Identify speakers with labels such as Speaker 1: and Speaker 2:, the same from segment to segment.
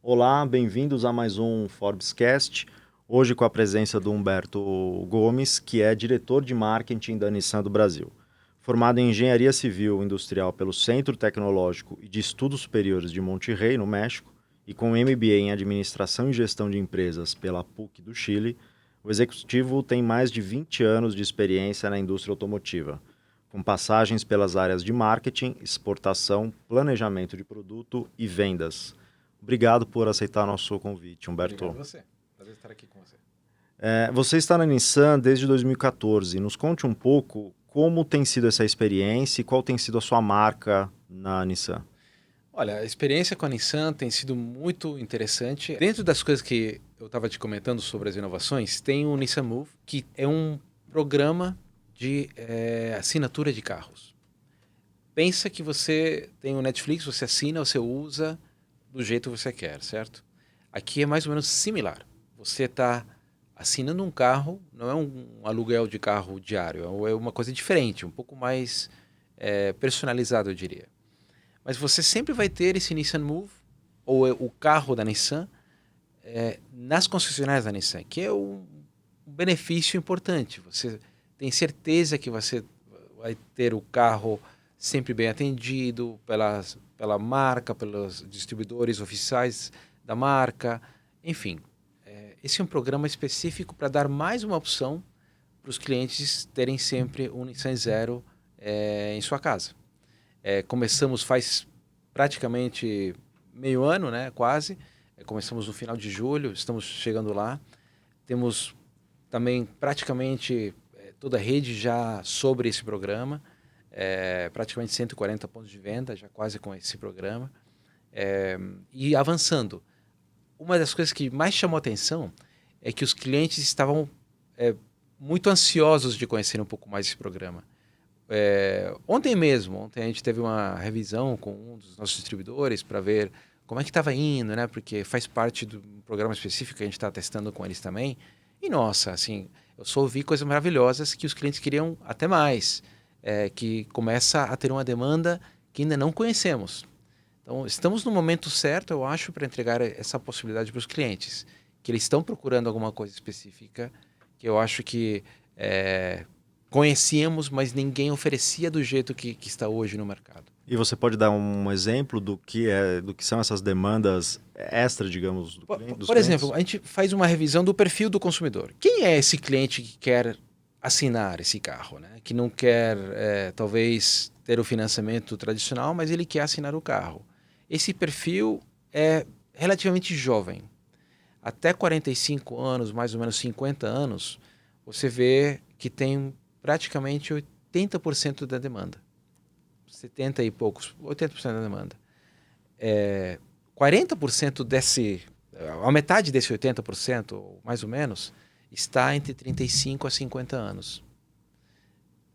Speaker 1: Olá, bem-vindos a mais um Forbescast. Hoje com a presença do Humberto Gomes, que é diretor de marketing da Nissan do Brasil. Formado em Engenharia Civil Industrial pelo Centro Tecnológico e de Estudos Superiores de Monterrey, no México, e com MBA em Administração e Gestão de Empresas pela PUC do Chile, o executivo tem mais de 20 anos de experiência na indústria automotiva, com passagens pelas áreas de marketing, exportação, planejamento de produto e vendas. Obrigado por aceitar nosso convite,
Speaker 2: Obrigado a
Speaker 1: Humberto.
Speaker 2: você. Prazer estar aqui com você.
Speaker 1: Você está na Nissan desde 2014. Nos conte um pouco como tem sido essa experiência e qual tem sido a sua marca na Nissan.
Speaker 2: Olha, a experiência com a Nissan tem sido muito interessante. Dentro das coisas que eu estava te comentando sobre as inovações, tem o Nissan Move, que é um programa de assinatura de carros. Pensa que você tem o Netflix, você assina, você usa do jeito que você quer, certo? Aqui é mais ou menos similar. Você está assinando um carro, não é um aluguel de carro diário, é uma coisa diferente, um pouco mais personalizado, eu diria. Mas você sempre vai ter esse Nissan Move, ou o carro da Nissan, nas concessionárias da Nissan, que é um benefício importante. Você tem certeza que você vai ter o carro sempre bem atendido pela marca, pelos distribuidores oficiais da marca, enfim. Esse é um programa específico para dar mais uma opção para os clientes terem sempre um Nissan Zero em sua casa. Começamos faz praticamente meio ano, né, quase. Começamos no final de julho, estamos chegando lá. Temos também praticamente toda a rede já sobre esse programa. Praticamente 140 pontos de venda, já quase com esse programa. E avançando. Uma das coisas que mais chamou a atenção é que os clientes estavam muito ansiosos de conhecer um pouco mais esse programa. Ontem a gente teve uma revisão com um dos nossos distribuidores para ver como é que estava indo, né? Porque faz parte do programa específico que a gente está testando com eles também. E nossa, assim, eu só ouvi coisas maravilhosas que os clientes queriam até mais, que começa a ter uma demanda que ainda não conhecemos. Então, estamos no momento certo, eu acho, para entregar essa possibilidade para os clientes, que eles estão procurando alguma coisa específica, que eu acho que conhecíamos, mas ninguém oferecia do jeito que está hoje no mercado.
Speaker 1: E você pode dar um exemplo do que são essas demandas extra, digamos, dos
Speaker 2: Por exemplo,
Speaker 1: clientes?
Speaker 2: a gente faz uma revisão do perfil do consumidor. Quem é esse cliente que quer assinar esse carro, né? Que não quer, talvez, ter o financiamento tradicional, mas ele quer assinar o carro. Esse perfil é relativamente jovem. Até 45 anos, mais ou menos 50 anos, você vê que tem praticamente 80% da demanda. 70 e poucos, 80% da demanda. 40% a metade desse 80%, mais ou menos, está entre 35 a 50 anos.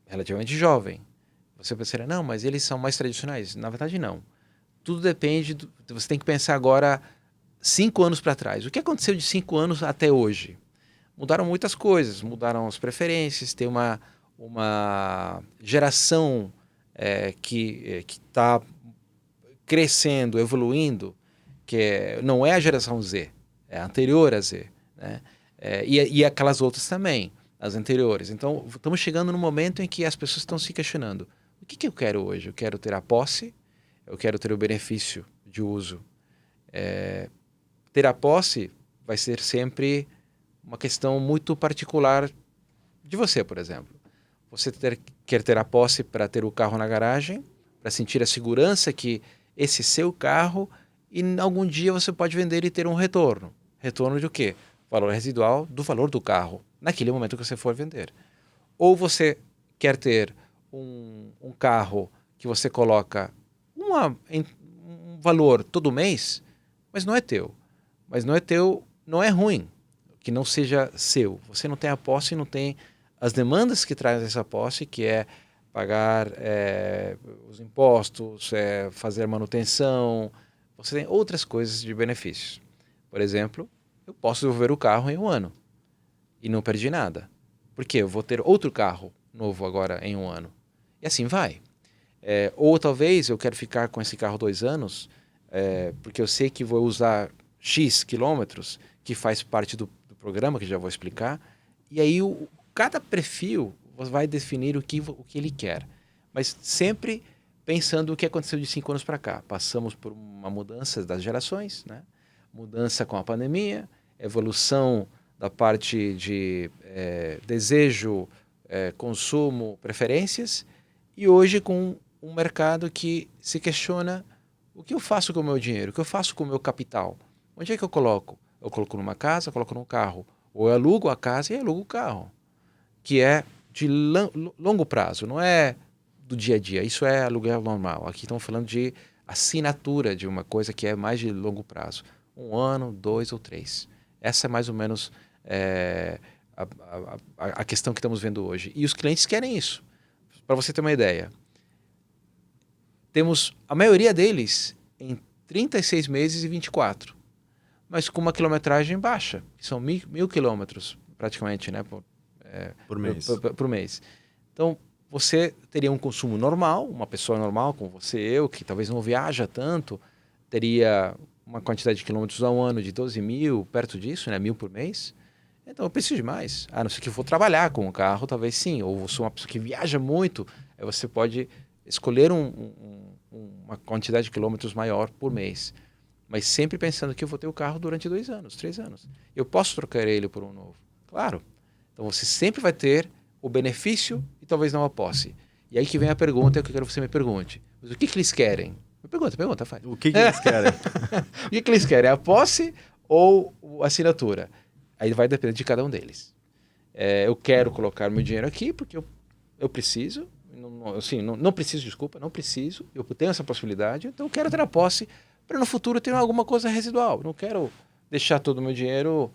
Speaker 2: Relativamente jovem. Você pensaria, não, mas eles são mais tradicionais. Na verdade, não. Tudo depende, você tem que pensar agora 5 anos para trás. O que aconteceu de 5 anos até hoje? Mudaram muitas coisas, mudaram as preferências, tem uma geração que está crescendo, evoluindo, não é a geração Z, é a anterior a Z, né? E aquelas outras também, as anteriores. Então, estamos chegando no momento em que as pessoas estão se questionando: o que eu quero hoje? Eu quero ter a posse, eu quero ter o benefício de uso. Ter a posse vai ser sempre uma questão muito particular de você, por exemplo. Você quer ter a posse para ter o carro na garagem, para sentir a segurança que esse seu carro, e algum dia você pode vender e ter um retorno. Retorno de o quê? Valor residual do valor do carro, naquele momento que você for vender. Ou você quer ter um carro que você coloca um valor todo mês, mas não é teu. Mas não é teu, não é ruim que não seja seu. Você não tem a posse e não tem as demandas que traz essa posse, que é pagar os impostos, fazer manutenção. Você tem outras coisas de benefícios. Por exemplo, eu posso devolver o carro em um ano e não perdi nada. Porque eu vou ter outro carro novo agora em um ano. E assim vai. Ou talvez eu quero ficar com esse carro 2 anos, porque eu sei que vou usar X quilômetros, que faz parte do programa, que já vou explicar, e aí cada perfil vai definir o que ele quer, mas sempre pensando o que aconteceu de 5 anos para cá. Passamos por uma mudança das gerações, né? Mudança com a pandemia, evolução da parte de desejo, consumo, preferências, e hoje com um mercado que se questiona o que eu faço com o meu dinheiro, o que eu faço com o meu capital. Onde é que eu coloco? Eu coloco numa casa, coloco num carro. Ou eu alugo a casa e alugo o carro, que é de longo prazo, não é do dia a dia. Isso é aluguel normal. Aqui estamos falando de assinatura de uma coisa que é mais de longo prazo. 1 ano, 2 ou 3. Essa é mais ou menos a questão que estamos vendo hoje. E os clientes querem isso. Para você ter uma ideia, temos a maioria deles em 36 meses e 24, mas com uma quilometragem baixa, que são 1.000 quilômetros praticamente, né,
Speaker 1: Por mês.
Speaker 2: por mês. Então, você teria um consumo normal, uma pessoa normal como você e eu, que talvez não viaja tanto, teria uma quantidade de quilômetros ao ano de 12 mil, perto disso, né, 1.000 por mês. Então, eu preciso de mais. A não ser que eu for trabalhar com o carro, talvez sim. Ou sou uma pessoa que viaja muito, aí você pode escolher uma quantidade de quilômetros maior por mês. Mas sempre pensando que eu vou ter o carro durante 2 anos, 3 anos. Eu posso trocar ele por um novo. Claro. Então você sempre vai ter o benefício e talvez não a posse. E aí que vem a pergunta que eu quero que você me pergunte. Mas o que eles querem? Me pergunta, faz.
Speaker 1: O que eles querem?
Speaker 2: O que eles querem? A posse ou a assinatura? Aí vai depender de cada um deles. Eu quero colocar meu dinheiro aqui porque eu preciso. Não preciso, desculpa, não preciso. Eu tenho essa possibilidade, então eu quero ter a posse para no futuro ter alguma coisa residual. Não quero deixar todo o meu dinheiro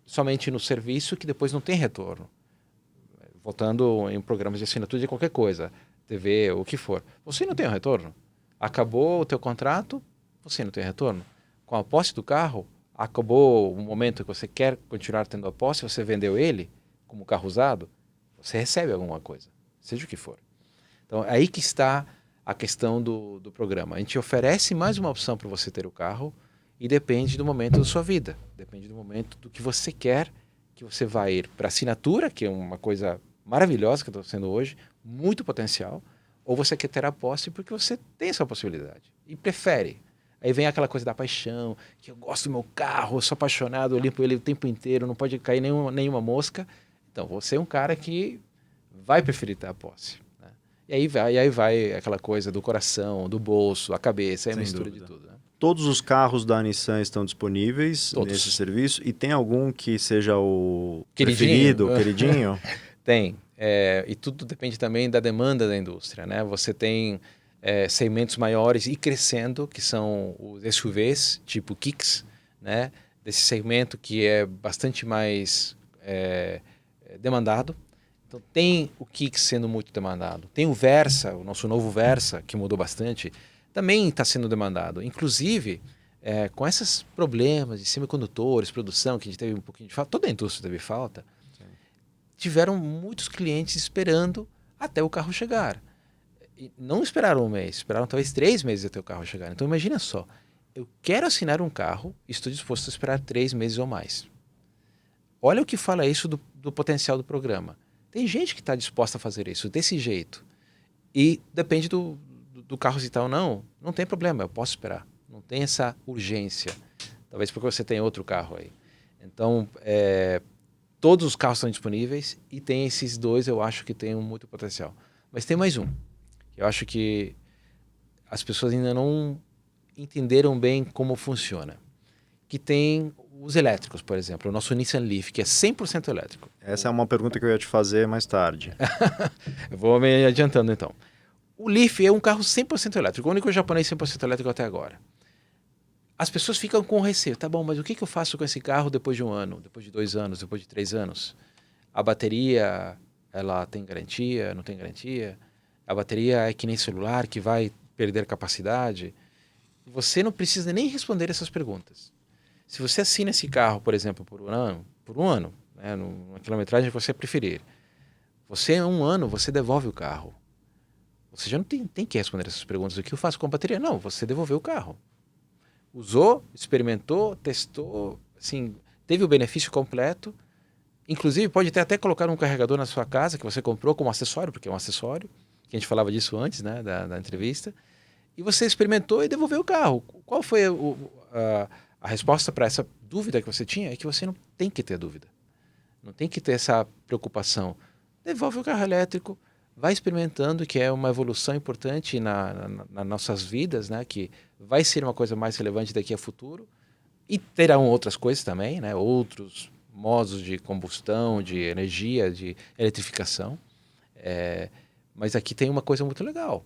Speaker 2: somente no serviço que depois não tem retorno. Voltando em programas de assinatura de qualquer coisa, TV, o que for. Você não tem um retorno. Acabou o teu contrato, você não tem retorno. Com a posse do carro, acabou o momento que você quer continuar tendo a posse, você vendeu ele como carro usado, você recebe alguma coisa, seja o que for. Então, é aí que está a questão do programa. A gente oferece mais uma opção para você ter o carro e depende do momento da sua vida. Depende do momento do que você quer, que você vai ir para assinatura, que é uma coisa maravilhosa que está sendo hoje, muito potencial, ou você quer ter a posse porque você tem essa possibilidade e prefere. Aí vem aquela coisa da paixão, que eu gosto do meu carro, eu sou apaixonado, eu limpo ele o tempo inteiro, não pode cair nenhuma mosca. Então, você é um cara que vai preferir ter a posse. Né? E aí vai aquela coisa do coração, do bolso, a cabeça, é a mistura de tudo. Né?
Speaker 1: Todos os carros da Nissan estão disponíveis nesse serviço? E tem algum que seja o preferido, queridinho?
Speaker 2: Tem. E tudo depende também da demanda da indústria. Né? Você tem segmentos maiores e crescendo, que são os SUVs, tipo Kicks, né? Desse segmento que é bastante mais demandado. Então, tem o Kicks sendo muito demandado. Tem o Versa, o nosso novo Versa, que mudou bastante, também está sendo demandado. Inclusive, com esses problemas de semicondutores, produção, que a gente teve um pouquinho de falta, toda a indústria teve falta, tiveram muitos clientes esperando até o carro chegar. E não esperaram 1 mês, esperaram talvez 3 meses até o carro chegar. Então imagina só, eu quero assinar um carro e estou disposto a esperar 3 meses ou mais. Olha o que fala isso do potencial do programa. Tem gente que está disposta a fazer isso desse jeito. E depende do carro se está ou não tem problema, eu posso esperar. Não tem essa urgência. Talvez porque você tem outro carro aí. Então, todos os carros estão disponíveis e tem esses dois, eu acho que tem muito potencial. Mas tem mais um. Eu acho que as pessoas ainda não entenderam bem como funciona. Que tem os elétricos, por exemplo. O nosso Nissan Leaf, que é 100% elétrico.
Speaker 1: Essa é uma pergunta que eu ia te fazer mais tarde.
Speaker 2: Eu vou me adiantando, então. O Leaf é um carro 100% elétrico. O único japonês 100% elétrico até agora. As pessoas ficam com receio. Tá bom, mas o que eu faço com esse carro depois de 1 ano, depois de 2 anos, depois de 3 anos? A bateria, ela tem garantia, não tem garantia? A bateria é que nem celular, que vai perder capacidade? Você não precisa nem responder essas perguntas. Se você assina esse carro, por exemplo, por um ano, né, numa quilometragem que você preferir, você, em 1 ano, você devolve o carro. Você já não tem que responder essas perguntas. O que eu faço com a bateria? Não, você devolveu o carro. usou, experimentou, testou, assim, teve o benefício completo. Inclusive, pode ter até colocar um carregador na sua casa que você comprou como acessório, porque é um acessório, que a gente falava disso antes, né, da entrevista. E você experimentou e devolveu o carro. Qual foi a resposta para essa dúvida que você tinha? É que você não tem que ter dúvida. Não tem que ter essa preocupação. Devolve o carro elétrico, vai experimentando, que é uma evolução importante nas nossas vidas, né, que vai ser uma coisa mais relevante daqui a futuro. E terão outras coisas também, né, outros modos de combustão, de energia, de eletrificação. Mas aqui tem uma coisa muito legal.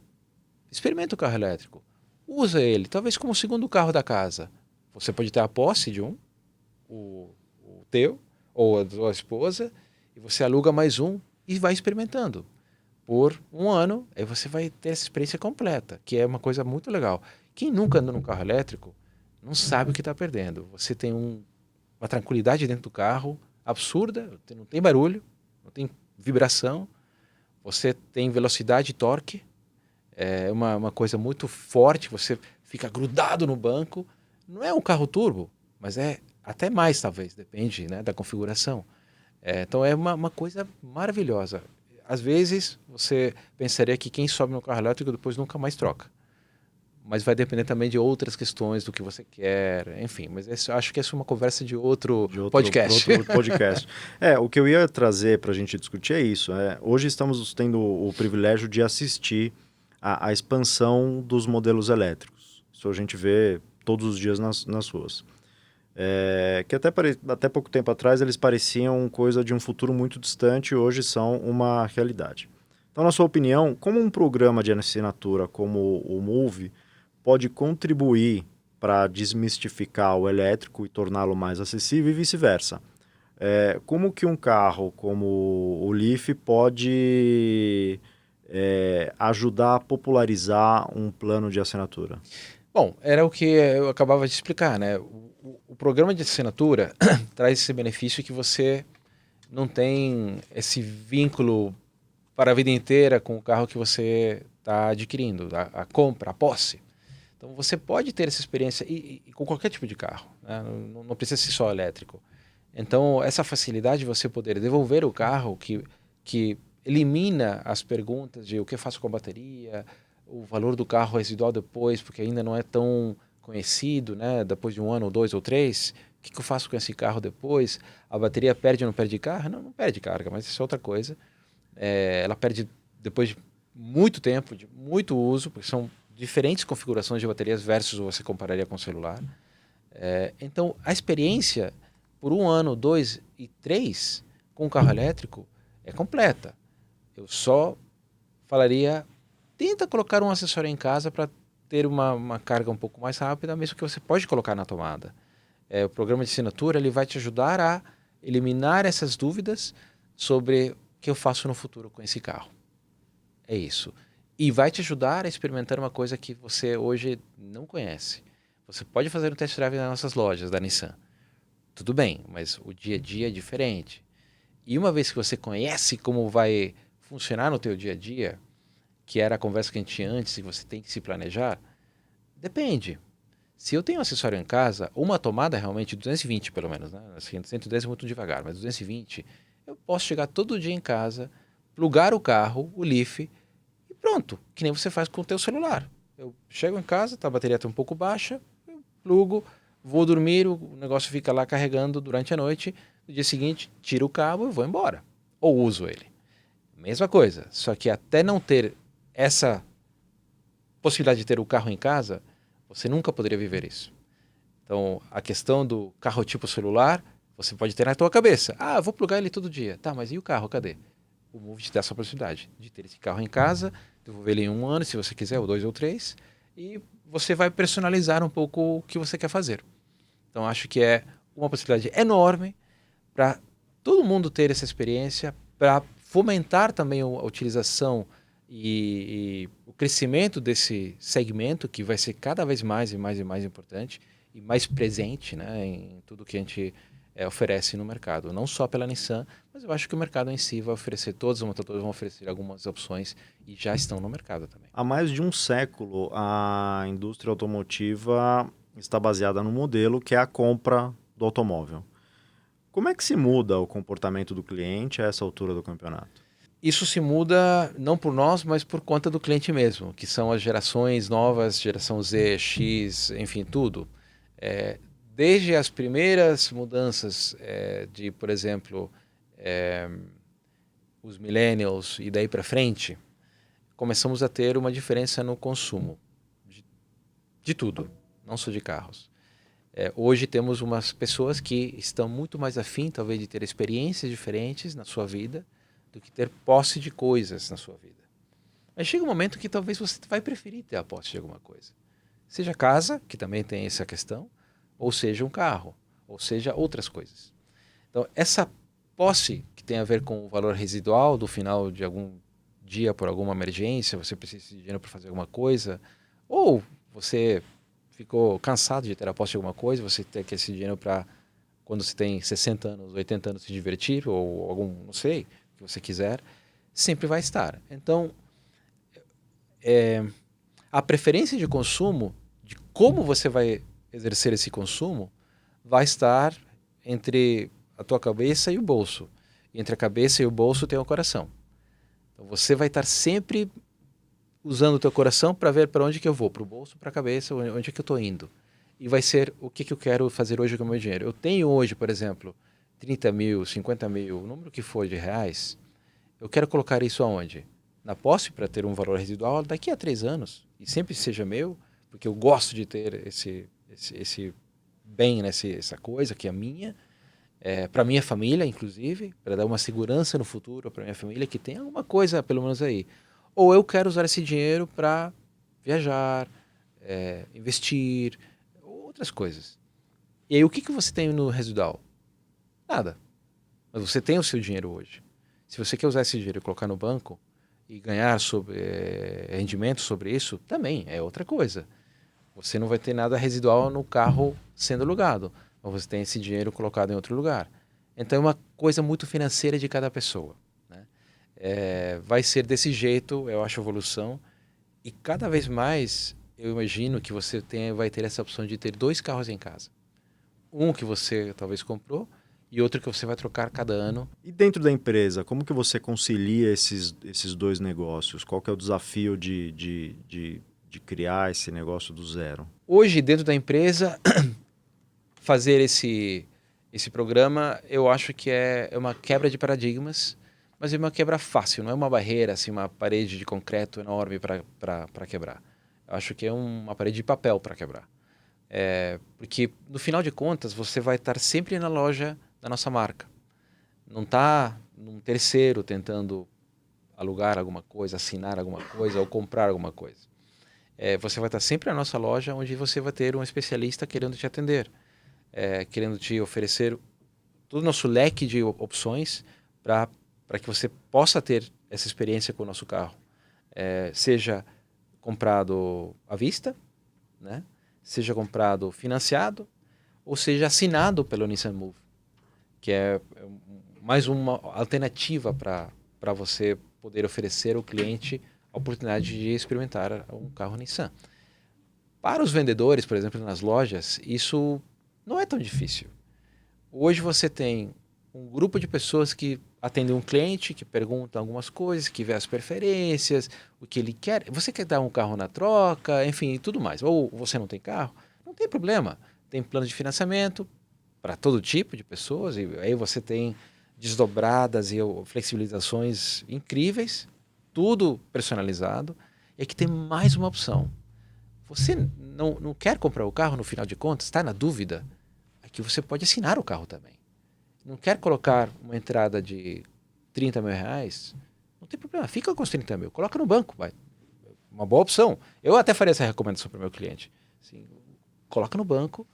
Speaker 2: Experimenta o carro elétrico. Usa ele, talvez como o segundo carro da casa. Você pode ter a posse de um, o teu, ou a sua esposa, e você aluga mais um e vai experimentando. Por um ano, aí você vai ter essa experiência completa, que é uma coisa muito legal. Quem nunca andou num carro elétrico não sabe o que está perdendo. Você tem uma tranquilidade dentro do carro absurda, não tem barulho, não tem vibração, você tem velocidade e torque, é uma coisa muito forte, você fica grudado no banco. Não é um carro turbo, mas é até mais talvez, depende, né, da configuração. Então é uma coisa maravilhosa. Às vezes você pensaria que quem sobe no carro elétrico depois nunca mais troca. Mas vai depender também de outras questões do que você quer, enfim. Mas acho que essa é uma conversa de outro podcast.
Speaker 1: Outro podcast. O que eu ia trazer para a gente discutir é isso. Hoje estamos tendo o privilégio de assistir a expansão dos modelos elétricos. Isso a gente vê todos os dias nas ruas. Que até pouco tempo atrás eles pareciam coisa de um futuro muito distante e hoje são uma realidade. Então, na sua opinião, como um programa de assinatura como o Moove pode contribuir para desmistificar o elétrico e torná-lo mais acessível e vice-versa? Como que um carro como o Leaf pode ajudar a popularizar um plano de assinatura?
Speaker 2: Bom, era o que eu acabava de explicar, né? O programa de assinatura traz esse benefício que você não tem esse vínculo para a vida inteira com o carro que você está adquirindo, a compra, a posse. Então você pode ter essa experiência e com qualquer tipo de carro, né? Não precisa ser só elétrico. Então essa facilidade de você poder devolver o carro que elimina as perguntas de o que eu faço com a bateria, o valor do carro residual depois, porque ainda não é tão conhecido, né? Depois de um ano, ou 2 ou 3, o que eu faço com esse carro depois? A bateria perde ou não perde carga? Não perde carga, mas isso é outra coisa. Ela perde depois de muito tempo, de muito uso, porque são diferentes configurações de baterias versus você compararia com o celular. Então, a experiência por 1 ano, 2 e 3 com o carro elétrico é completa. Eu só falaria, tenta colocar um acessório em casa para ter uma carga um pouco mais rápida, mesmo que você pode colocar na tomada. O programa de assinatura ele vai te ajudar a eliminar essas dúvidas sobre o que eu faço no futuro com esse carro. É isso. E vai te ajudar a experimentar uma coisa que você hoje não conhece. Você pode fazer um test drive nas nossas lojas da Nissan. Tudo bem, mas o dia a dia é diferente. E uma vez que você conhece como vai funcionar no teu dia a dia, que era a conversa que a gente tinha antes, e você tem que se planejar, depende. Se eu tenho um acessório em casa, uma tomada realmente 220 pelo menos, né? Assim, 110 é muito devagar, mas 220, eu posso chegar todo dia em casa, plugar o carro, o Leaf, e pronto, que nem você faz com o teu celular. Eu chego em casa, a bateria está um pouco baixa, eu plugo, vou dormir, o negócio fica lá carregando durante a noite, no dia seguinte tiro o cabo e vou embora. Ou uso ele. Mesma coisa, só que até não ter essa possibilidade de ter o carro em casa, você nunca poderia viver isso. Então, a questão do carro tipo celular, você pode ter na tua cabeça. Eu vou plugar ele todo dia. Tá, mas e o carro, cadê? O Moove te dá essa possibilidade de ter esse carro em casa, devolver ele em 1 ano, se você quiser, ou 2 ou 3, e você vai personalizar um pouco o que você quer fazer. Então, acho que é uma possibilidade enorme para todo mundo ter essa experiência, para fomentar também a utilização e o crescimento desse segmento que vai ser cada vez mais e mais e mais importante e mais presente, né, em tudo que a gente oferece no mercado. Não só pela Nissan, mas eu acho que o mercado em si vai oferecer, todos os montadores vão oferecer algumas opções e já estão no mercado também.
Speaker 1: Há mais de um século, a indústria automotiva está baseada no modelo que é a compra do automóvel. Como é que se muda o comportamento do cliente a essa altura do campeonato?
Speaker 2: Isso se muda não por nós, mas por conta do cliente mesmo, que são as gerações novas, geração Z, X, enfim, tudo. É, desde as primeiras mudanças de, por exemplo, os millennials e daí para frente, começamos a ter uma diferença no consumo de tudo, não só de carros. Hoje temos umas pessoas que estão muito mais afim, talvez, de ter experiências diferentes na sua vida do que ter posse de coisas na sua vida. Mas chega um momento que talvez você vai preferir ter a posse de alguma coisa. Seja casa, que também tem essa questão, ou seja um carro, ou seja outras coisas. Então, essa posse que tem a ver com o valor residual do final de algum dia por alguma emergência, você precisa de dinheiro para fazer alguma coisa, ou você ficou cansado de ter a posse de alguma coisa, você tem que esse dinheiro para quando você tem 60 anos, 80 anos se divertir, ou algum, não sei, que você quiser, sempre vai estar. Então, a preferência de consumo, de como você vai exercer esse consumo, vai estar entre a tua cabeça e o bolso. E entre a cabeça e o bolso tem o coração. Então você vai estar sempre usando o teu coração para ver para onde que eu vou, para o bolso, para a cabeça, onde é que eu estou indo. E vai ser o que eu quero fazer hoje com o meu dinheiro. Eu tenho hoje, por exemplo, 30 mil, 50 mil, o número que for de reais, eu quero colocar isso aonde? Na posse para ter um valor residual daqui a 3 anos. E sempre seja meu, porque eu gosto de ter esse bem, né, essa coisa que é minha, para minha família, inclusive, para dar uma segurança no futuro para minha família, que tem alguma coisa, pelo menos aí. Ou eu quero usar esse dinheiro para viajar, investir, outras coisas. E aí, o que você tem no residual? Nada. Mas você tem o seu dinheiro hoje. Se você quer usar esse dinheiro e colocar no banco e ganhar rendimento sobre isso, também é outra coisa. Você não vai ter nada residual no carro sendo alugado, mas você tem esse dinheiro colocado em outro lugar. Então é uma coisa muito financeira de cada pessoa, né? Vai ser desse jeito, eu acho, a evolução. E cada vez mais eu imagino que você vai ter essa opção de ter 2 carros em casa. Um que você talvez comprou e outro que você vai trocar cada ano.
Speaker 1: E dentro da empresa, como que você concilia esses dois negócios? Qual que é o desafio de criar esse negócio do zero?
Speaker 2: Hoje, dentro da empresa, fazer esse programa, eu acho que é uma quebra de paradigmas, mas é uma quebra fácil, não é uma barreira, assim, uma parede de concreto enorme para quebrar. Eu acho que é uma parede de papel para quebrar. Porque, no final de contas, você vai estar sempre na loja da nossa marca. Não está num terceiro tentando alugar alguma coisa, assinar alguma coisa ou comprar alguma coisa. Você vai estar sempre na nossa loja, onde você vai ter um especialista querendo te atender, querendo te oferecer todo o nosso leque de opções para que você possa ter essa experiência com o nosso carro. Seja comprado à vista, né? Seja comprado financiado, ou seja assinado pelo Nissan Move, que é mais uma alternativa para você poder oferecer ao cliente a oportunidade de experimentar um carro Nissan. Para os vendedores, por exemplo, nas lojas, isso não é tão difícil. Hoje você tem um grupo de pessoas que atendem um cliente, que perguntam algumas coisas, que vê as preferências, o que ele quer. Você quer dar um carro na troca, enfim, e tudo mais. Ou você não tem carro, não tem problema. Tem plano de financiamento para todo tipo de pessoas, e aí você tem desdobradas e flexibilizações incríveis, tudo personalizado. E aqui tem mais uma opção. Você não quer comprar o carro no final de contas, está na dúvida? Aqui você pode assinar o carro também. Não quer colocar uma entrada de 30 mil reais? Não tem problema, fica com os 30 mil, coloca no banco, vai. Uma boa opção. Eu até faria essa recomendação para o meu cliente. Assim, coloca no banco,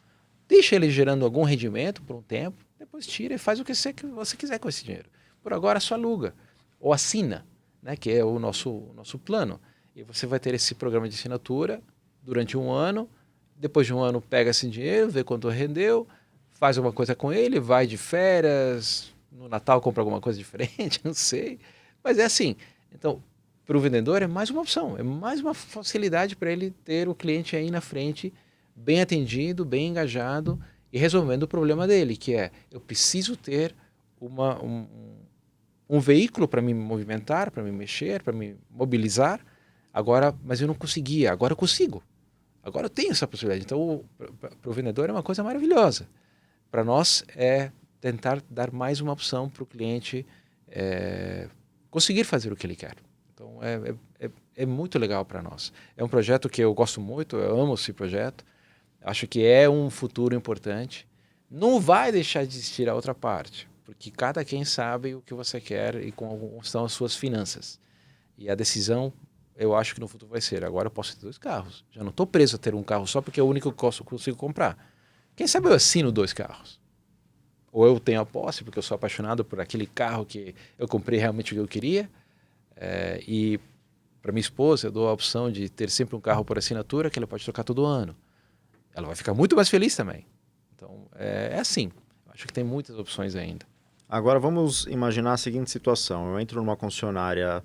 Speaker 2: deixa ele gerando algum rendimento por um tempo, depois tira e faz o que você quiser com esse dinheiro. Por agora, só aluga ou assina, né, que é o nosso plano. E você vai ter esse programa de assinatura durante um ano. Depois de um ano, pega esse dinheiro, vê quanto rendeu, faz alguma coisa com ele, vai de férias, no Natal compra alguma coisa diferente, não sei. Mas é assim. Então, para o vendedor é mais uma opção, é mais uma facilidade para ele ter o cliente aí na frente bem atendido, bem engajado e resolvendo o problema dele, que é, eu preciso ter um veículo para me movimentar, para me mexer, para me mobilizar, agora, mas eu não conseguia, agora eu consigo. Agora eu tenho essa possibilidade. Então, para o vendedor é uma coisa maravilhosa. Para nós é tentar dar mais uma opção para o cliente conseguir fazer o que ele quer. Então, é muito legal para nós. É um projeto que eu gosto muito, eu amo esse projeto. Acho que é um futuro importante. Não vai deixar de existir a outra parte, porque cada quem sabe o que você quer e como estão as suas finanças. E a decisão, eu acho que no futuro vai ser, agora eu posso ter 2 carros. Já não estou preso a ter um carro só porque é o único que eu consigo comprar. Quem sabe eu assino 2 carros. Ou eu tenho a posse, porque eu sou apaixonado por aquele carro que eu comprei realmente o que eu queria. E para minha esposa, eu dou a opção de ter sempre um carro por assinatura que ela pode trocar todo ano. Ela vai ficar muito mais feliz também. Então, é assim. Acho que tem muitas opções ainda.
Speaker 1: Agora vamos imaginar a seguinte situação. Eu entro numa concessionária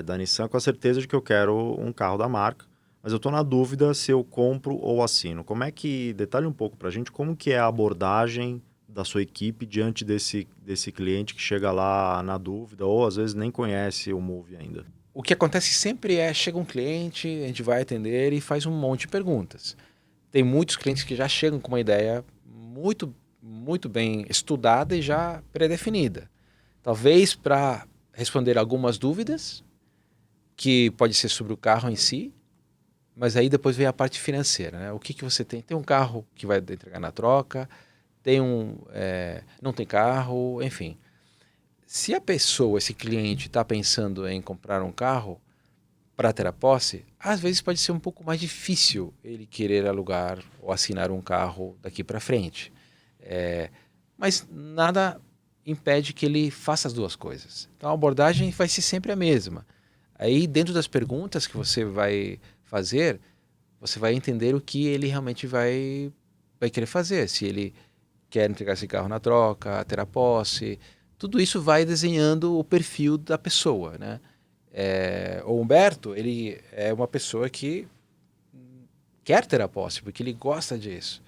Speaker 1: da Nissan com a certeza de que eu quero um carro da marca, mas eu estou na dúvida se eu compro ou assino. Como é que, detalhe um pouco para a gente, como que é a abordagem da sua equipe diante desse cliente que chega lá na dúvida ou às vezes nem conhece o Moove ainda?
Speaker 2: O que acontece sempre é, chega um cliente, a gente vai atender e faz um monte de perguntas. Tem muitos clientes que já chegam com uma ideia muito bem estudada e já pré-definida. Talvez para responder algumas dúvidas, que pode ser sobre o carro em si, mas aí depois vem a parte financeira, né? O que você tem? Tem um carro que vai entregar na troca, não tem carro, enfim. Se a pessoa, esse cliente, está pensando em comprar um carro para ter a posse, às vezes pode ser um pouco mais difícil ele querer alugar ou assinar um carro daqui para frente. Mas nada impede que ele faça as 2 coisas. Então a abordagem vai ser sempre a mesma. Aí dentro das perguntas que você vai fazer, você vai entender o que ele realmente vai querer fazer. Se ele quer entregar esse carro na troca, ter a posse, tudo isso vai desenhando o perfil da pessoa, né? O Humberto, ele é uma pessoa que quer ter a posse, porque ele gosta disso.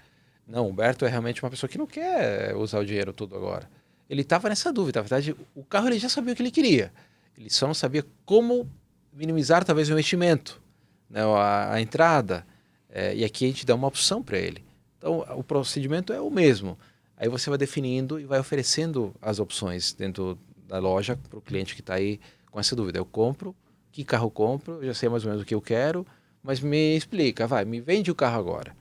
Speaker 2: Não, o Humberto é realmente uma pessoa que não quer usar o dinheiro todo agora. Ele estava nessa dúvida, na verdade, o carro ele já sabia o que ele queria. Ele só não sabia como minimizar talvez o investimento, né, a entrada. E aqui a gente dá uma opção para ele. Então, o procedimento é o mesmo. Aí você vai definindo e vai oferecendo as opções dentro da loja para o cliente que está aí com essa dúvida. Eu compro, que carro eu compro, eu já sei mais ou menos o que eu quero, mas me explica, me vende o carro agora.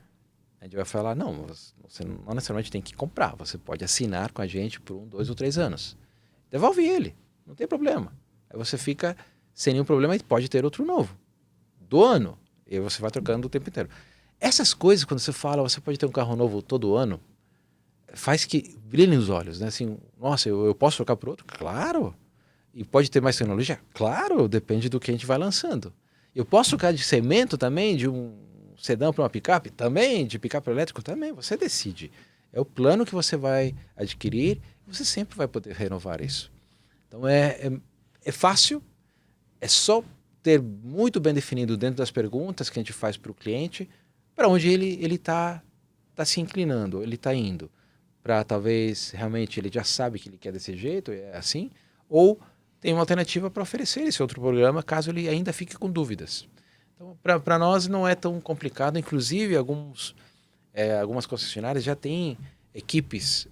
Speaker 2: A gente vai falar, não, você não necessariamente tem que comprar, você pode assinar com a gente por 1, 2 ou 3 anos. Devolve ele, não tem problema. Aí você fica sem nenhum problema e pode ter outro novo, do ano, e você vai trocando o tempo inteiro. Essas coisas, quando você fala, você pode ter um carro novo todo ano, faz que brilhem os olhos, né? Assim, nossa, eu posso trocar por outro? Claro! E pode ter mais tecnologia? Claro, depende do que a gente vai lançando. Eu posso trocar de segmento também, de um sedã para uma picape? Também, de picape elétrico? Também, você decide. É o plano que você vai adquirir e você sempre vai poder renovar isso. Então é fácil, é só ter muito bem definido dentro das perguntas que a gente faz para o cliente, para onde ele tá se inclinando, ele está indo. Para talvez realmente ele já sabe que ele quer desse jeito, é assim, ou tem uma alternativa para oferecer esse outro programa caso ele ainda fique com dúvidas. Então, para nós não é tão complicado, inclusive algumas concessionárias já têm equipes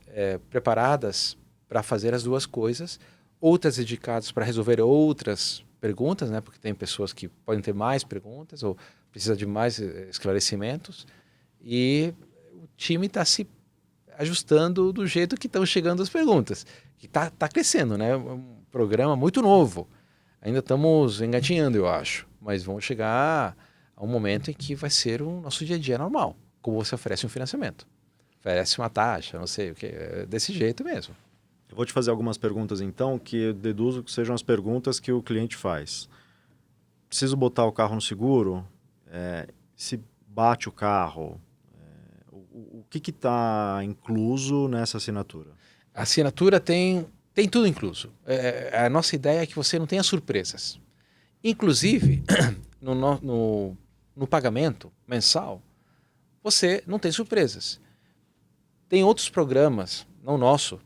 Speaker 2: preparadas para fazer as 2 coisas, outras dedicadas para resolver outras perguntas, né? Porque tem pessoas que podem ter mais perguntas ou precisa de mais esclarecimentos, e o time está se ajustando do jeito que estão chegando as perguntas, que tá crescendo, né? É um programa muito novo, ainda estamos engatinhando, eu acho, mas vamos chegar a um momento em que vai ser o nosso dia a dia normal, como você oferece um financiamento, oferece uma taxa, não sei o que, desse jeito mesmo.
Speaker 1: Eu vou te fazer algumas perguntas então, que eu deduzo que sejam as perguntas que o cliente faz. Preciso botar o carro no seguro? Se bate o carro, o que está incluso nessa assinatura?
Speaker 2: A assinatura tem tudo incluso. A nossa ideia é que você não tenha surpresas. Inclusive, no pagamento mensal, você não tem surpresas. Tem outros programas, não nosso,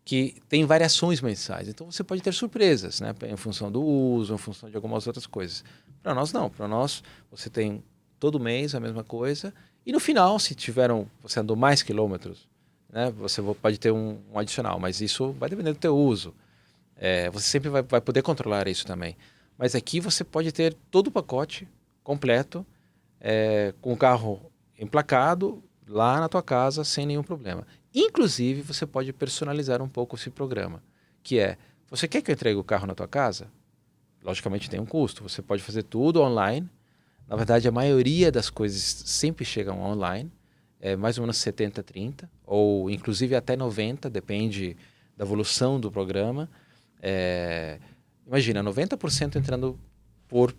Speaker 2: que tem variações mensais. Então você pode ter surpresas, né? Em função do uso, em função de algumas outras coisas. Para nós não. Para nós você tem todo mês a mesma coisa. E no final, se você andou mais quilômetros, né? Você pode ter um adicional. Mas isso vai depender do teu uso. Você sempre vai poder controlar isso também. Mas aqui você pode ter todo o pacote completo, com o carro emplacado lá na tua casa sem nenhum problema. Inclusive, você pode personalizar um pouco esse programa, que você quer que eu entregue o carro na tua casa? Logicamente tem um custo, você pode fazer tudo online. Na verdade, a maioria das coisas sempre chegam online, mais ou menos 70-30, ou inclusive até 90, depende da evolução do programa. Imagina, 90% entrando por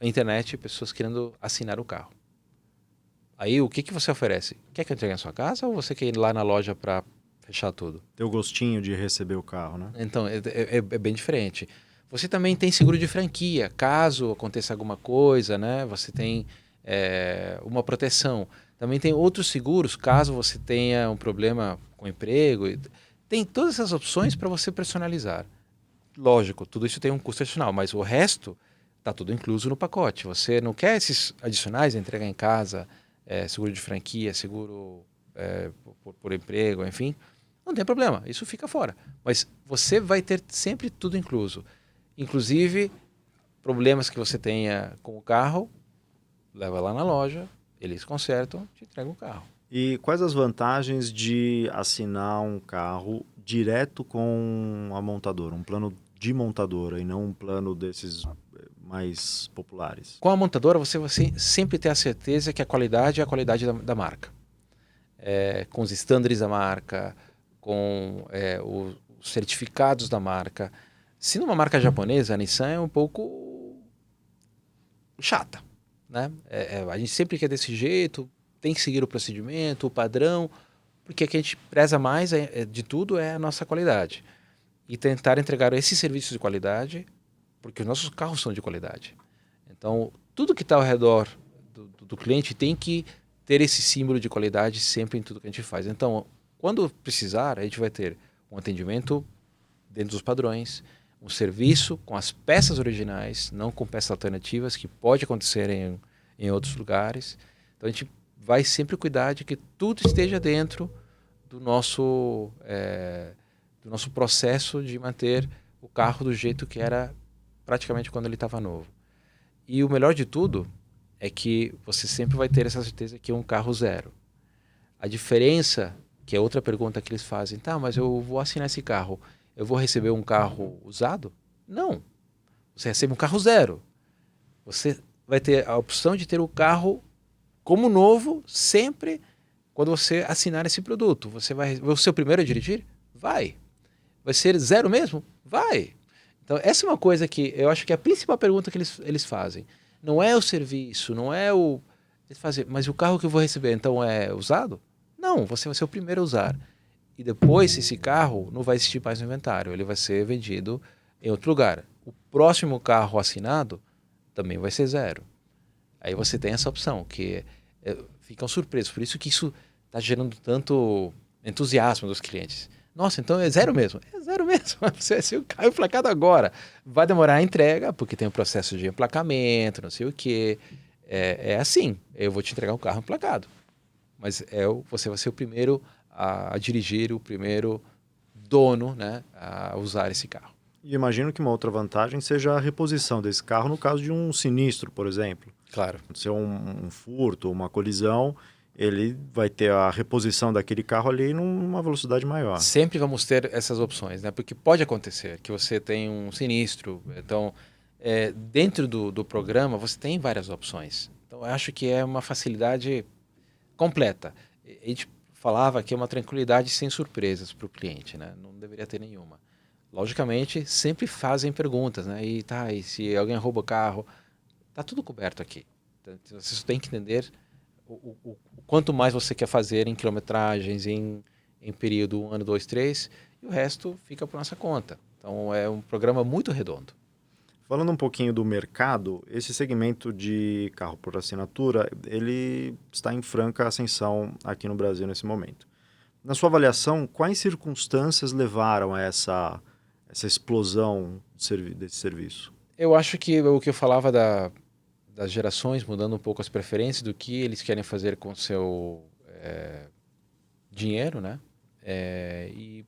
Speaker 2: internet, pessoas querendo assinar o carro. Aí o que você oferece? Quer que eu entregue na sua casa ou você quer ir lá na loja para fechar tudo?
Speaker 1: Ter o gostinho de receber o carro, né?
Speaker 2: Então, é bem diferente. Você também tem seguro de franquia, caso aconteça alguma coisa, né? Você tem uma proteção. Também tem outros seguros, caso você tenha um problema com o emprego. Tem todas essas opções para você personalizar. Lógico, tudo isso tem um custo adicional, mas o resto está tudo incluso no pacote. Você não quer esses adicionais, entrega em casa, seguro de franquia, seguro por emprego, enfim, não tem problema, isso fica fora. Mas você vai ter sempre tudo incluso. Inclusive, problemas que você tenha com o carro, leva lá na loja, eles consertam, te entregam o carro.
Speaker 1: E quais as vantagens de assinar um carro direto com a montadora, um plano de montadora e não um plano desses mais populares?
Speaker 2: Com a montadora, você sempre ter a certeza que a qualidade é a qualidade da marca. Com os estándares da marca, com os certificados da marca. Se numa marca japonesa, a Nissan é um pouco chata, né? A gente sempre quer desse jeito, tem que seguir o procedimento, o padrão, porque o que a gente preza mais de tudo é a nossa qualidade. E tentar entregar esses serviços de qualidade, porque os nossos carros são de qualidade. Então, tudo que está ao redor do cliente tem que ter esse símbolo de qualidade sempre em tudo que a gente faz. Então, quando precisar, a gente vai ter um atendimento dentro dos padrões, um serviço com as peças originais, não com peças alternativas, que pode acontecer em outros lugares. Então, a gente vai sempre cuidar de que tudo esteja dentro do nosso processo de manter o carro do jeito que era praticamente quando ele estava novo. E o melhor de tudo é que você sempre vai ter essa certeza que é um carro zero. A diferença, que é outra pergunta que eles fazem, tá, mas eu vou assinar esse carro, eu vou receber um carro usado? Não. Você recebe um carro zero. Você vai ter a opção de ter o carro como novo sempre quando você assinar esse produto. Você vai ser o primeiro a dirigir? Vai. Vai ser zero mesmo? Vai. Então, essa é uma coisa que eu acho que é a principal pergunta que eles fazem. Não é o serviço, não é o... Eles fazem, mas o carro que eu vou receber, então, é usado? Não, você vai ser o primeiro a usar. E depois, esse carro não vai existir mais no inventário, ele vai ser vendido em outro lugar. O próximo carro assinado também vai ser zero. Aí você tem essa opção, que ficam surpresos. Por isso que isso está gerando tanto entusiasmo dos clientes. Nossa, então é zero mesmo. É zero mesmo. Você vai ser o carro emplacado agora. Vai demorar a entrega, porque tem um processo de emplacamento, não sei o quê. É assim, eu vou te entregar um carro emplacado. Mas você vai ser o primeiro a dirigir, o primeiro dono, né, a usar esse carro.
Speaker 1: E imagino que uma outra vantagem seja a reposição desse carro no caso de um sinistro, por exemplo.
Speaker 2: Claro.
Speaker 1: Se é um furto, uma colisão, ele vai ter a reposição daquele carro ali numa velocidade maior.
Speaker 2: Sempre vamos ter essas opções, né? Porque pode acontecer que você tem um sinistro. Então, dentro do programa, você tem várias opções. Então, eu acho que é uma facilidade completa. A gente falava que é uma tranquilidade sem surpresas para o cliente, né? Não deveria ter nenhuma. Logicamente, sempre fazem perguntas, né? E se alguém rouba o carro, tá tudo coberto aqui. Você só tem que entender o quanto mais você quer fazer em quilometragens, em período 1 ano, 2, 3, e o resto fica por nossa conta. Então é um programa muito redondo.
Speaker 1: Falando um pouquinho do mercado, esse segmento de carro por assinatura, ele está em franca ascensão aqui no Brasil nesse momento. Na sua avaliação, quais circunstâncias levaram a essa explosão desse serviço?
Speaker 2: Eu acho que o que eu falava das gerações mudando um pouco as preferências do que eles querem fazer com o seu dinheiro, né? E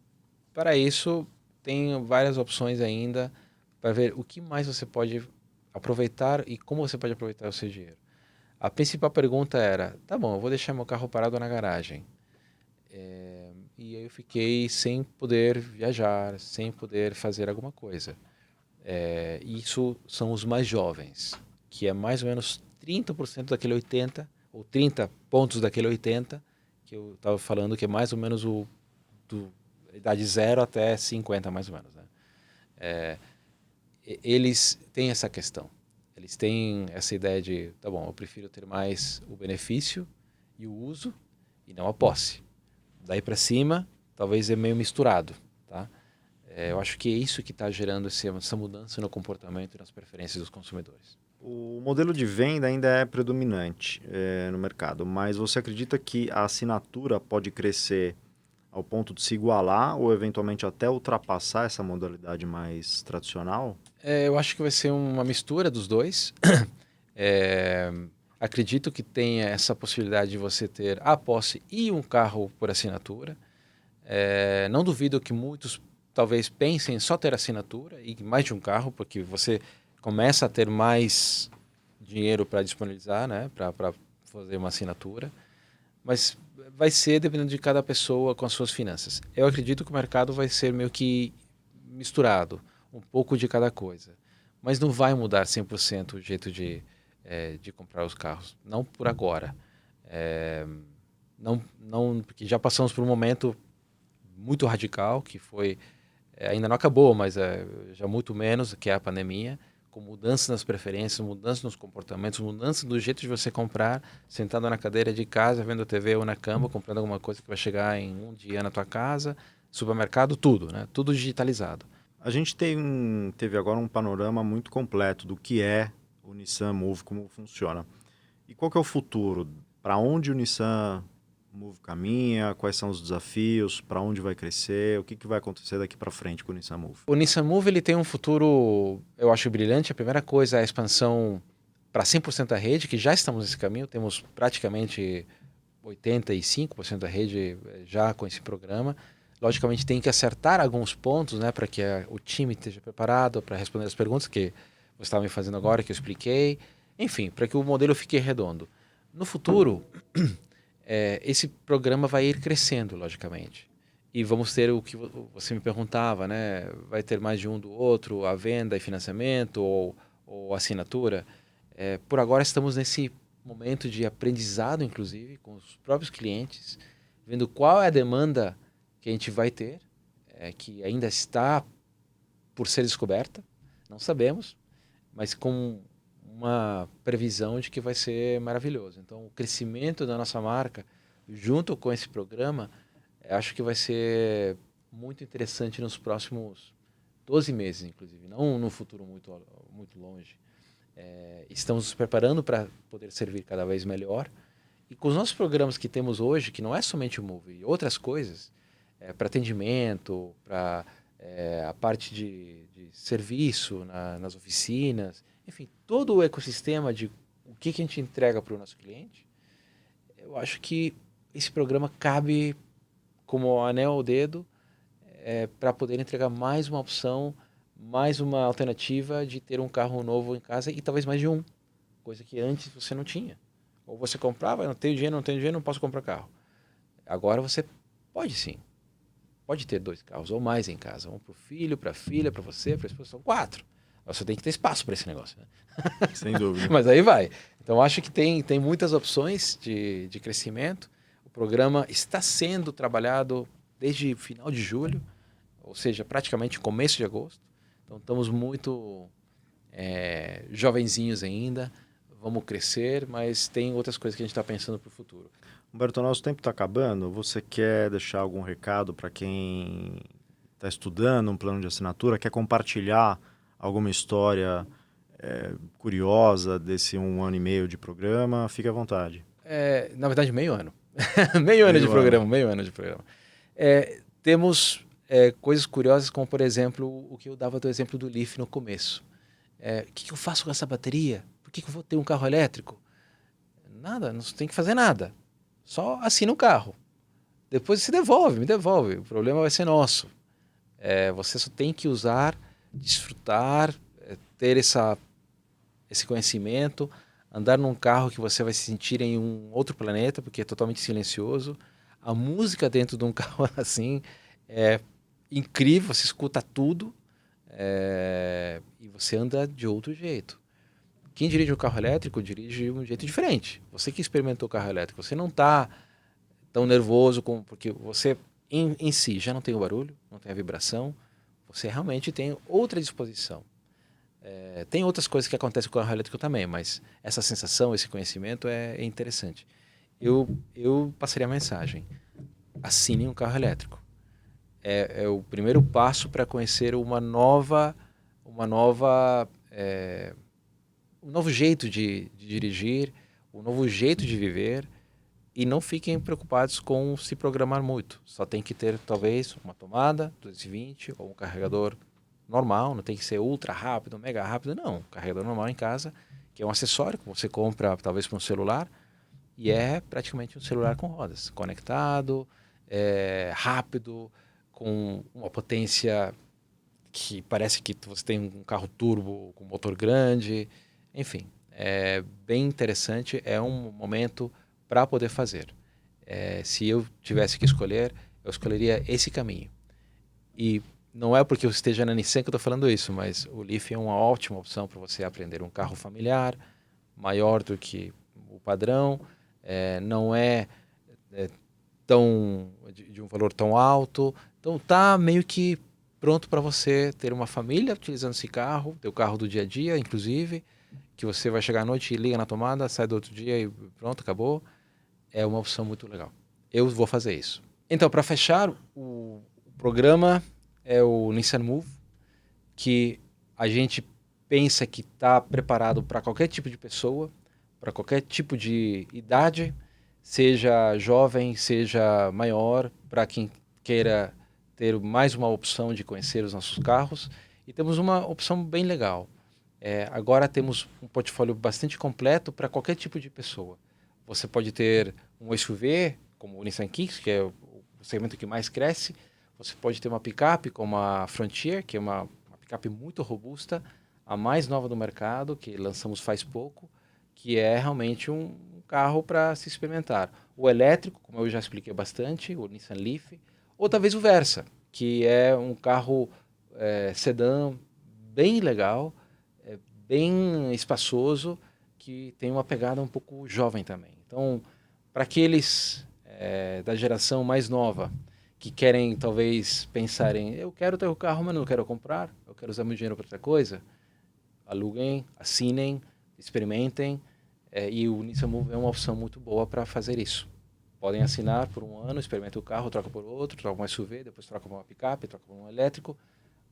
Speaker 2: para isso tem várias opções ainda para ver o que mais você pode aproveitar e como você pode aproveitar o seu dinheiro. A principal pergunta era, tá bom, eu vou deixar meu carro parado na garagem. E aí eu fiquei sem poder viajar, sem poder fazer alguma coisa. Isso são os mais jovens, que é mais ou menos 30% daquele 80, ou 30 pontos daquele 80, que eu estava falando que é mais ou menos do idade 0 até 50, mais ou menos. Né? Eles têm essa questão. Eles têm essa ideia de, tá bom, eu prefiro ter mais o benefício e o uso e não a posse. Daí para cima, talvez é meio misturado, tá? Eu acho que é isso que está gerando essa mudança no comportamento e nas preferências dos consumidores.
Speaker 1: O modelo de venda ainda é predominante no mercado, mas você acredita que a assinatura pode crescer ao ponto de se igualar ou eventualmente até ultrapassar essa modalidade mais tradicional?
Speaker 2: Eu acho que vai ser uma mistura dos dois. Acredito que tenha essa possibilidade de você ter a posse e um carro por assinatura. Não duvido que muitos talvez pensem em só ter assinatura e mais de um carro, porque você começa a ter mais dinheiro para disponibilizar, né, para fazer uma assinatura. Mas vai ser dependendo de cada pessoa com as suas finanças. Eu acredito que o mercado vai ser meio que misturado, um pouco de cada coisa. Mas não vai mudar 100% o jeito de comprar os carros. Não por agora. Não, porque já passamos por um momento muito radical, que foi, ainda não acabou, mas já muito menos, que é a pandemia, com mudanças nas preferências, mudanças nos comportamentos, mudanças do jeito de você comprar, sentado na cadeira de casa, vendo TV ou na cama, comprando alguma coisa que vai chegar em um dia na tua casa, supermercado, tudo, né? Tudo digitalizado.
Speaker 1: A gente teve agora um panorama muito completo do que é o Nissan Move, como funciona. E qual que é o futuro? Para onde o Nissan Move caminha? Quais são os desafios? Para onde vai crescer? O que vai acontecer daqui para frente com o Nissan Move?
Speaker 2: O Nissan Move ele tem um futuro, eu acho, brilhante. A primeira coisa é a expansão para 100% da rede, que já estamos nesse caminho, temos praticamente 85% da rede já com esse programa. Logicamente tem que acertar alguns pontos, né, para que o time esteja preparado para responder as perguntas que você estava me fazendo agora, que eu expliquei. Enfim, para que o modelo fique redondo. No futuro, esse programa vai ir crescendo, logicamente. E vamos ter o que você me perguntava, né? Vai ter mais de um do outro, a venda e financiamento ou assinatura. Por agora estamos nesse momento de aprendizado, inclusive, com os próprios clientes, vendo qual é a demanda que a gente vai ter, que ainda está por ser descoberta, não sabemos, mas com uma previsão de que vai ser maravilhoso. Então, o crescimento da nossa marca, junto com esse programa, acho que vai ser muito interessante nos próximos 12 meses, inclusive, não no futuro muito, muito longe. Estamos nos preparando para poder servir cada vez melhor. E com os nossos programas que temos hoje, que não é somente o Move, e outras coisas, para atendimento, para a parte de serviço nas oficinas, enfim, todo o ecossistema de o que a gente entrega para o nosso cliente, eu acho que esse programa cabe como anel ao dedo para poder entregar mais uma opção, mais uma alternativa de ter um carro novo em casa e talvez mais de um, coisa que antes você não tinha. Ou você comprava, não tenho dinheiro, não posso comprar carro. Agora você pode sim. Pode ter 2 carros ou mais em casa. Um para o filho, para a filha, para você, para a esposa. São 4. Você tem que ter espaço para esse negócio. Né?
Speaker 1: Sem dúvida.
Speaker 2: Mas aí vai. Então acho que tem muitas opções de crescimento. O programa está sendo trabalhado desde final de julho, ou seja, praticamente começo de agosto. Então estamos muito jovenzinhos ainda. Vamos crescer, mas tem outras coisas que a gente está pensando para o futuro.
Speaker 1: Humberto, nosso tempo está acabando. Você quer deixar algum recado para quem está estudando um plano de assinatura, quer compartilhar alguma história curiosa desse 1 ano e meio de programa, fique à vontade.
Speaker 2: Na verdade, meio ano. Meio ano de programa, meio ano de programa. Temos coisas curiosas, como, por exemplo, o que eu dava do exemplo do Leaf no começo. O que eu faço com essa bateria? Por que eu vou ter um carro elétrico? Nada, não tem que fazer nada. Só assina o carro. Depois você me devolve. O problema vai ser nosso. Você só tem que usar, desfrutar, ter esse conhecimento, andar num carro que você vai se sentir em um outro planeta, porque é totalmente silencioso. A música dentro de um carro assim é incrível, você escuta tudo e você anda de outro jeito. Quem dirige um carro elétrico dirige de um jeito diferente. Você que experimentou o carro elétrico, você não está tão nervoso porque você em si já não tem o barulho, não tem a vibração, você realmente tem outra disposição. Tem outras coisas que acontecem com o carro elétrico também, mas essa sensação, esse conhecimento é interessante. Eu passaria a mensagem: assine um carro elétrico. É o primeiro passo para conhecer um novo jeito de dirigir, um novo jeito de viver. E não fiquem preocupados com se programar muito. Só tem que ter, talvez, uma tomada 220 ou um carregador normal. Não tem que ser ultra rápido, mega rápido. Não, um carregador normal em casa, que é um acessório que você compra, talvez, para um celular. E é praticamente um celular com rodas. Conectado, rápido, com uma potência que parece que você tem um carro turbo com motor grande. Enfim, é bem interessante. É um momento para poder fazer. Se eu tivesse que escolher, eu escolheria esse caminho. E não é porque eu esteja na Nissan que eu estou falando isso, mas o Leaf é uma ótima opção para você aprender um carro familiar, maior do que o padrão, não tão de um valor tão alto. Então tá meio que pronto para você ter uma família utilizando esse carro, teu carro do dia a dia, inclusive, que você vai chegar à noite e liga na tomada, sai do outro dia e pronto, acabou. É uma opção muito legal. Eu vou fazer isso. Então, para fechar, o programa é o Nissan Move, que a gente pensa que está preparado para qualquer tipo de pessoa, para qualquer tipo de idade, seja jovem, seja maior, para quem queira ter mais uma opção de conhecer os nossos carros. E temos uma opção bem legal. Agora temos um portfólio bastante completo para qualquer tipo de pessoa. Você pode ter um SUV, como o Nissan Kicks, que é o segmento que mais cresce. Você pode ter uma picape, como a Frontier, que é uma picape muito robusta, a mais nova do mercado, que lançamos faz pouco, que é realmente um carro para se experimentar. O elétrico, como eu já expliquei bastante, o Nissan Leaf, ou talvez o Versa, que é um carro sedã bem legal, bem espaçoso, que tem uma pegada um pouco jovem também. Então, para aqueles da geração mais nova que querem talvez pensarem, eu quero ter o carro, mas não quero comprar, eu quero usar meu dinheiro para outra coisa, aluguem, assinem, experimentem, e o Nissan Move é uma opção muito boa para fazer isso. Podem assinar por 1 ano, experimenta o carro, troca por outro, troca um SUV, depois troca por uma picape, troca por um elétrico,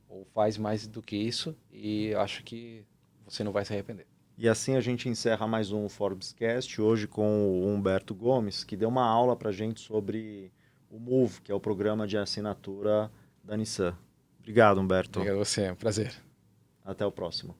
Speaker 2: ou faz mais do que isso, e acho que você não vai se arrepender.
Speaker 1: E assim a gente encerra mais um Forbescast, hoje com o Humberto Gomes, que deu uma aula para a gente sobre o Move, que é o programa de assinatura da Nissan. Obrigado, Humberto.
Speaker 2: Obrigado a você, é um prazer.
Speaker 1: Até o próximo.